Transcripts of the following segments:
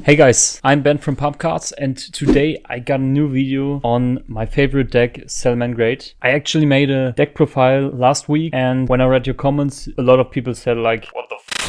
Hey guys, I'm Ben from Pumpcards, and today I got a new video on my favorite deck, SALAMANGREAT. I actually made a deck profile last week, and when I read your comments, a lot of people said like,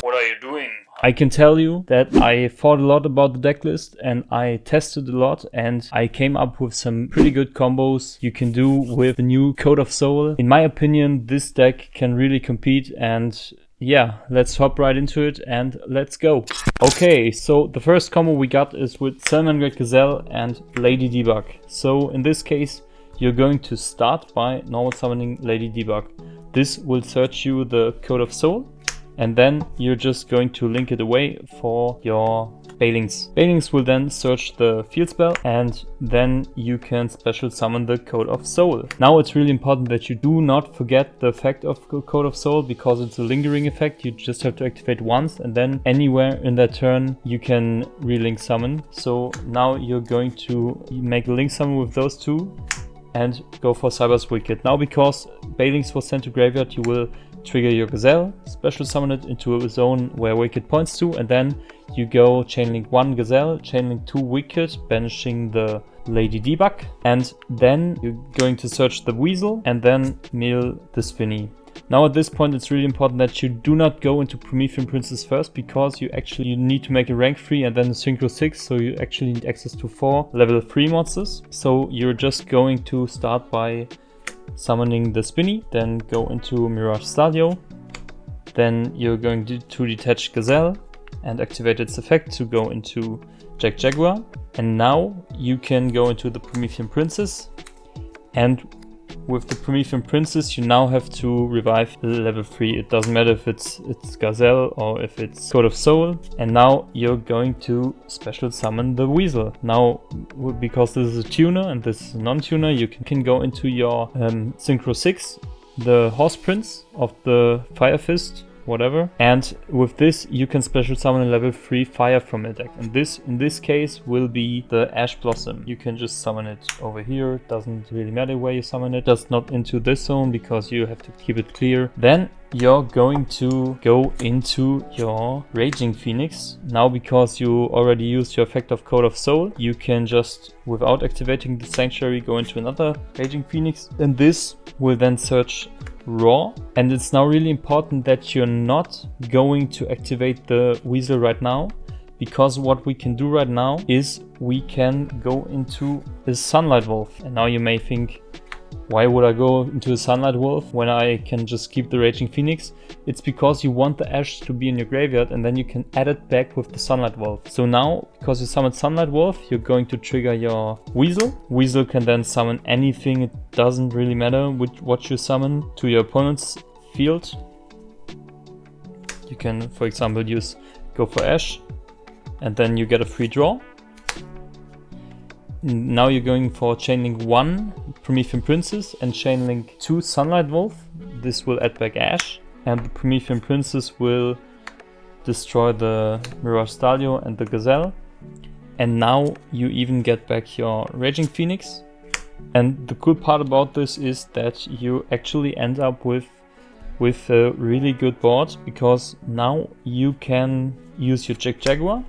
what are you doing? I can tell you that I thought a lot about the deck list and I tested a lot, and I came up with some pretty good combos you can do with the new Code of Soul. In my opinion, this deck can really compete, and yeah, let's hop right into it and let's go. Okay, so the first combo we got is with SALAMANGREAT Gazelle and Lady Debug. So in this case, you're going to start by normal summoning Lady Debug. This will search you the Code of Soul, and then you're just going to link it away for your Balings. Balings will then search the field spell, and then you can special summon the Code of Soul. Now it's really important that you do not forget the effect of Code of Soul, because it's a lingering effect. You just have to activate once, and then anywhere in that turn you can relink summon. So now you're going to make a link summon with those two and go for Cyber's Wicked. Now, because Balings was sent to graveyard, you will trigger your Gazelle, special summon it into a zone where Wicked points to, and then you go chainlink 1 Gazelle, chainlink 2 Wicked, banishing the Lady Debug, and then you're going to search the Weasel and then mill the Spinny. Now at this point it's really important that you do not go into Promethean Princess first, because you need to make a rank 3 and then a synchro 6, so you actually need access to 4 level 3 monsters. So you're just going to start by summoning the Spinny, then go into Mirage Stadio, then you're going to detach Gazelle and activate its effect to go into Jaguar, and now you can go into the Promethean Princess, and with the Promethean Princess you now have to revive level 3. It doesn't matter if it's Gazelle or if it's Code of Soul. And now you're going to special summon the Weasel. Now, because this is a tuner and this is a non-tuner, you can go into your Synchro 6, the Horse Prince of the Fire Fist, whatever, and with this you can special summon a level 3 fire from a deck, and this in this case will be the Ash Blossom. You can just summon it over here, doesn't really matter where you summon it, just not into this zone because you have to keep it clear. Then you're going to go into your Raging Phoenix. Now, because you already used your effect of Code of Soul, you can just, without activating the Sanctuary, go into another Raging Phoenix, and this will then search Raw. And it's now really important that you're not going to activate the Weasel right now, because what we can do right now is we can go into a Sunlight Wolf. And now you may think, why would I go into a Sunlight Wolf when I can just keep the Raging Phoenix? It's because you want the Ash to be in your graveyard, and then you can add it back with the Sunlight Wolf. So now, because you summoned Sunlight Wolf, you're going to trigger your Weasel. Weasel can then summon anything. It doesn't really matter what you summon to your opponent's field. You can, for example, go for Ash, and then you get a free draw. Now you're going for chainlink 1 Promethean Princess and chainlink 2 Sunlight Wolf. This will add back Ash, and the Promethean Princess will destroy the Mirage Stadio and the Gazelle. And now you even get back your Raging Phoenix. And the cool part about this is that you actually end up with a really good board, because now you can use your Jaguar,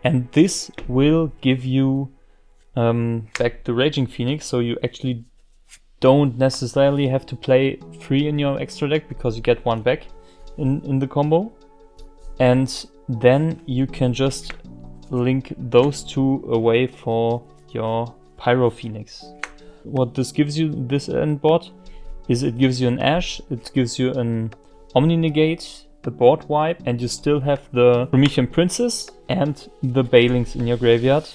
and this will give you back the Raging Phoenix, so you actually don't necessarily have to play 3 in your extra deck, because you get 1 back in the combo. And then you can just link those 2 away for your Pyro Phoenix. What this gives you, this end board, is it gives you an Ash, it gives you an Omni Negate, the board wipe, and you still have the Promethean Princess and the Balings in your graveyard.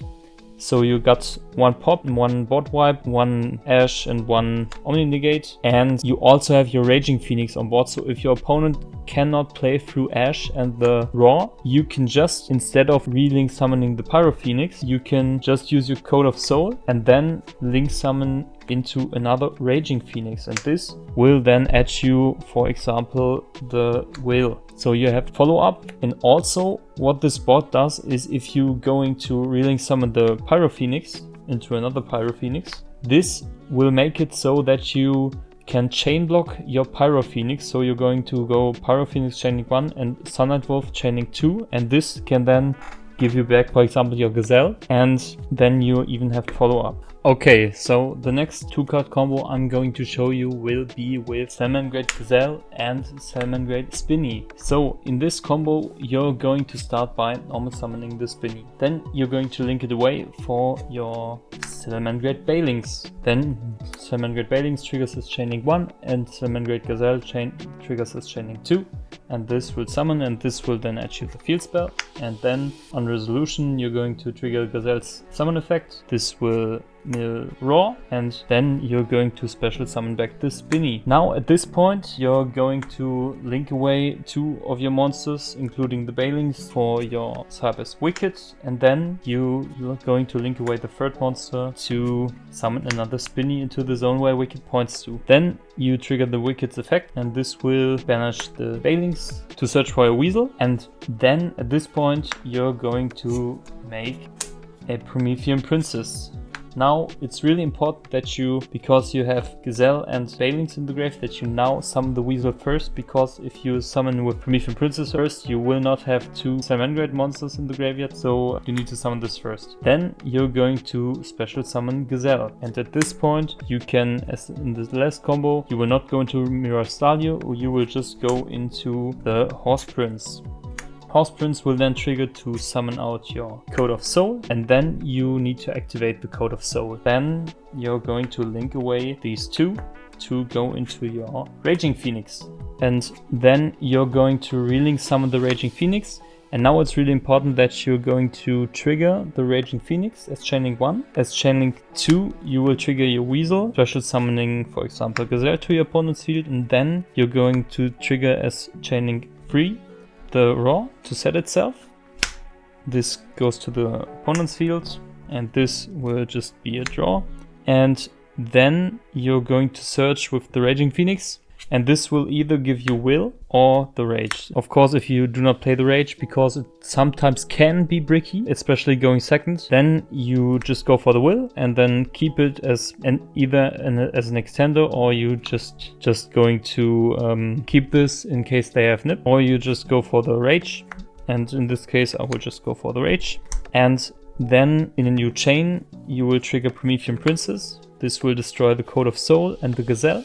So you got 1 pop, 1 board wipe, 1 Ash and 1 Omni Negate, and you also have your Raging Phoenix on board. So if your opponent cannot play through Ash and the Raw, you can just, instead of relink summoning the Pyro Phoenix, you can just use your Code of Soul and then link summon into another Raging Phoenix, and this will then add you, for example, the Whale. So you have follow up. And also what this board does is, if you going to relink summon the Pyro Phoenix into another Pyro Phoenix, this will make it so that you can chain block your Pyro Phoenix. So you're going to go Pyro Phoenix chaining 1 and Sunlight Wolf chaining 2, and this can then give you back, for example, your Gazelle, and then you even have follow-up. Okay, so the next 2-card combo I'm going to show you will be with Salamangreat Gazelle and Salamangreat Spinny. So in this combo you're going to start by normal summoning the Spinny. Then you're going to link it away for your Salamangreat Bailings. Then Salamangreat Bailings triggers as chaining 1 and Salamangreat Gazelle triggers as chaining 2. And this will summon, and this will then achieve the field spell. And then on resolution you're going to trigger Gazelle's summon effect. This will mill Raw, and then you're going to special summon back the Spinny. Now at this point you're going to link away 2 of your monsters, including the Bailings, for your Cyber's Wicked, and then you're going to link away the 3rd monster to summon another Spinny into the zone where Wicked points to. Then you trigger the Wicked's effect, and this will banish the Bailings to search for a Weasel. And then at this point you're going to make a Promethean Princess. Now it's really important that you, because you have Gazelle and Bailings in the grave, that you now summon the Weasel first, because if you summon with Promethean Princess first, you will not have 2 Salamangreat monsters in the graveyard, so you need to summon this first. Then you're going to special summon Gazelle, and at this point you can, as in the last combo, you will not go into Mirror Stadio, or you will just go into the Horse Prince. Horse Prince will then trigger to summon out your Code of Soul, and then you need to activate the Code of Soul. Then you're going to link away these 2 to go into your Raging Phoenix. And then you're going to relink summon the Raging Phoenix. And now it's really important that you're going to trigger the Raging Phoenix as chaining 1. As chaining 2, you will trigger your Weasel, special summoning, for example, Gazelle to your opponent's field, and then you're going to trigger as chaining 3. The Raw to set itself. This goes to the opponent's field, and this will just be a draw. And then you're going to search with the Raging Phoenix, and this will either give you Will or the Rage. Of course, if you do not play the Rage, because it sometimes can be bricky, especially going second, then you just go for the Will and then keep it as as an extender, or you just going to keep this in case they have Nip, or you just go for the Rage. And in this case, I will just go for the Rage. And then in a new chain, you will trigger Promethean Princess. This will destroy the Code of Soul and the Gazelle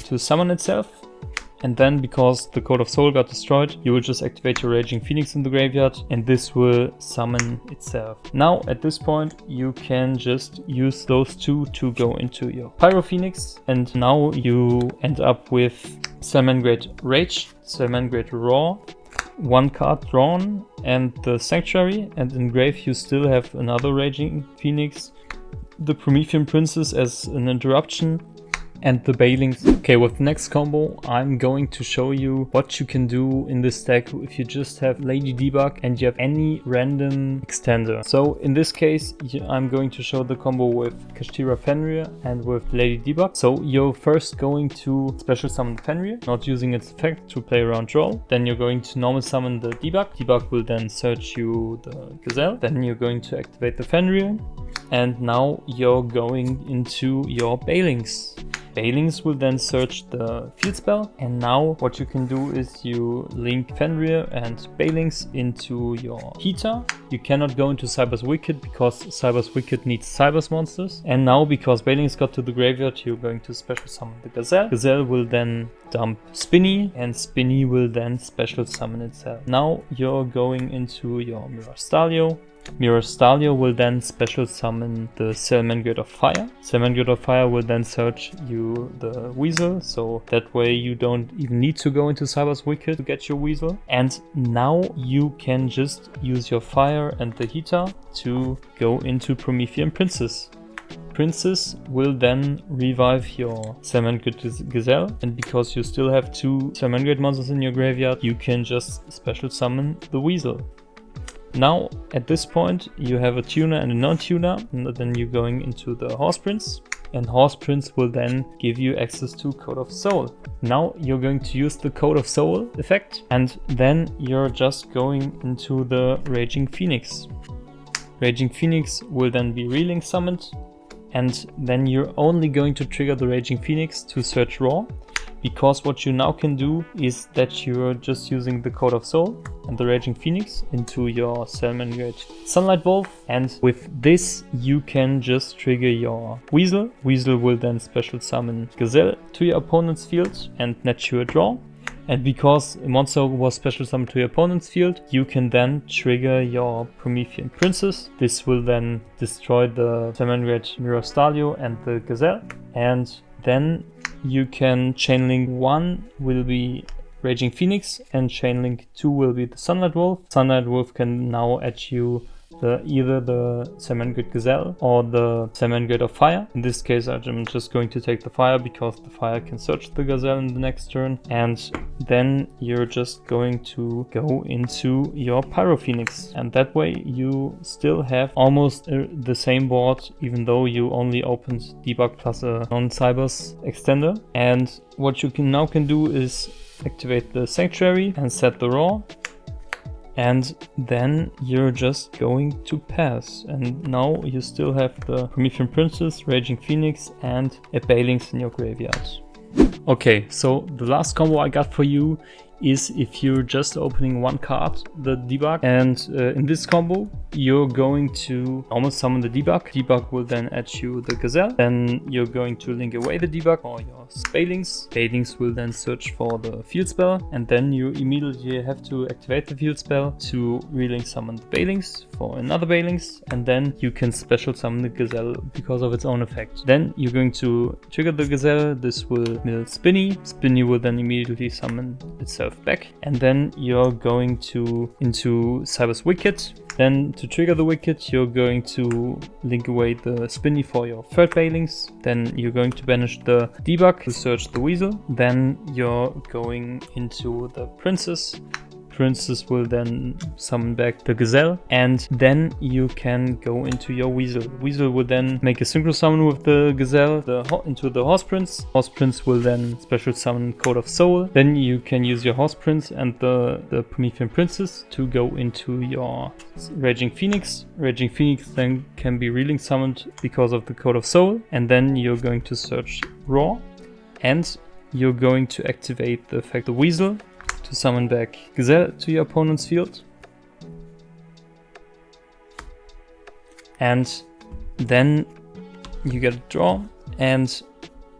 to summon itself. And then, because the Code of Soul got destroyed, you will just activate your Raging Phoenix in the graveyard, and this will summon itself. Now at this point you can just use those 2 to go into your Pyro Phoenix, and now you end up with Salamangreat Rage, Salamangreat Raw, 1 card drawn, and the Sanctuary, and in grave you still have another Raging Phoenix, the Promethean Princess as an interruption, and the Bailings. Okay, with the next combo I'm going to show you what you can do in this deck if you just have Lady Debug and you have any random extender. So in this case I'm going to show the combo with Kashtira Fenrir and with Lady Debug. So you're first going to special summon Fenrir, not using its effect, to play around draw. Then you're going to normal summon the Debug. Debug will then search you the Gazelle. Then you're going to activate the Fenrir. And now you're going into your Bailings. Bailings will then search the field spell, and now what you can do is you link Fenrir and Bailings into your Heater. You cannot go into Cyber's Wicked because Cyber's Wicked needs Cyber's monsters. And now, because Bailings got to the graveyard, you're going to special summon the Gazelle. Gazelle will then dump Spinny, and Spinny will then special summon itself. Now you're going into your Mirror Stadio. Mirror Stadio will then special summon the Salamangreat of Fire. Salamangreat of Fire will then search you the Weasel, so that way you don't even need to go into Cyber's Wicked to get your Weasel. And now you can just use your Fire and the Heater to go into Promethean Princess. Princess will then revive your Salamangreat Gazelle, and because you still have 2 Salamangreat monsters in your graveyard, you can just special summon the Weasel. Now, at this point, you have a tuner and a non-tuner, and then you're going into the Horse Prince, and Horse Prince will then give you access to Code of Soul. Now you're going to use the Code of Soul effect, and then you're just going into the Raging Phoenix. Raging Phoenix will then be relink summoned, and then you're only going to trigger the Raging Phoenix to search Raw. because what you now can do is that you're just using the Code of Soul and the Raging Phoenix into your Salamangreat Sunlight Wolf, and with this you can just trigger your Weasel. Weasel will then special summon Gazelle to your opponent's field and net you a draw. And because a monster was special summoned to your opponent's field, you can then trigger your Promethean Princess. This will then destroy the Salamangreat Mirror Stalio and the Gazelle. And then you can chainlink 1 will be Raging Phoenix and chainlink 2 will be the Sunlight Wolf. Sunlight Wolf can now add you either the Salamangreat Gazelle or the Salamangreat of Fire. In this case, I'm just going to take the Fire because the Fire can search the Gazelle in the next turn. And then you're just going to go into your Pyro Phoenix. And that way you still have almost the same board, even though you only opened Debug plus a non-Cybers extender. And what you now can do is activate the Sanctuary and set the Raw. And then you're just going to pass. And now you still have the Promethean Princess, Raging Phoenix and a Balings in your graveyard. Okay, so the last combo I got for you is if you're just opening one card, the Debug, and in this combo you're going to almost summon the Debug. Debug will then add you the Gazelle. Then you're going to link away the Debug or your Balings. Balings will then search for the field spell, and then you immediately have to activate the field spell to relink summon the Balings for another Balings, and then you can special summon the Gazelle because of its own effect. Then you're going to trigger the Gazelle. This will mill Spinny. Spinny will then immediately summon itself back, and then you're going into Cyber's Wicked. Then to trigger the Wicked, you're going to link away the Spinny for your third Balings. Then you're going to banish the Debug to search the Weasel. Then you're going into the Princess. Princess will then summon back the Gazelle, and then you can go into your Weasel. Weasel will then make a synchro summon with the Gazelle into the Horse Prince. Horse Prince will then special summon Code of Soul. Then you can use your Horse Prince and the Promethean Princess to go into your Raging Phoenix. Raging Phoenix then can be relink summoned because of the Code of Soul, and then you're going to search Raw, and you're going to activate the effect the Weasel to summon back Gazelle to your opponent's field. And then you get a draw, and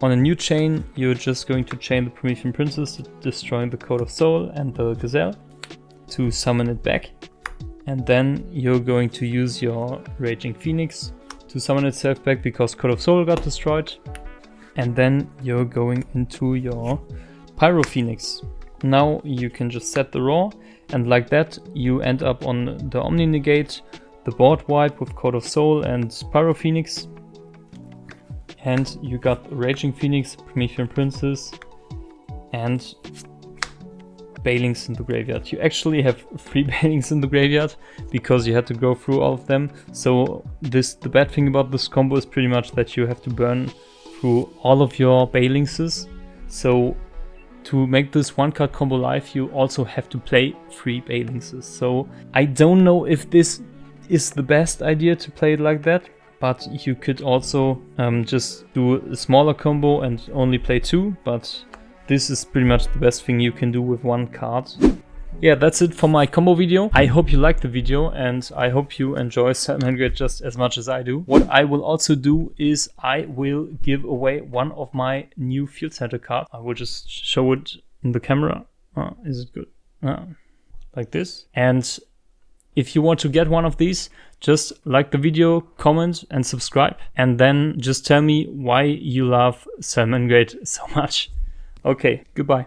on a new chain you're just going to chain the Promethean Princess to destroy the Code of Soul and the Gazelle to summon it back. And then you're going to use your Raging Phoenix to summon itself back because Code of Soul got destroyed. And then you're going into your Pyro Phoenix. Now you can just set the Raw, and like that you end up on the Omni Negate, the board wipe with Code of Soul and Pyro Phoenix, and you got Raging Phoenix, Promethean Princess and Balings in the graveyard. You actually have 3 Balings in the graveyard because you had to go through all of them. So the bad thing about this combo is pretty much that you have to burn through all of your Balingses. So to make this one card combo live, you also have to play 3 Balingses. So I don't know if this is the best idea to play it like that, but you could also just do a smaller combo and only play 2, but this is pretty much the best thing you can do with one card. Yeah, that's it for my combo video. I hope you liked the video, and I hope you enjoy Salamangreat just as much as I do. What I will also do is I will give away one of my new Field Center cards. I will just show it in the camera. Is it good? Like this. And if you want to get one of these, just like the video, comment and subscribe. And then just tell me why you love Salamangreat so much. Okay, goodbye.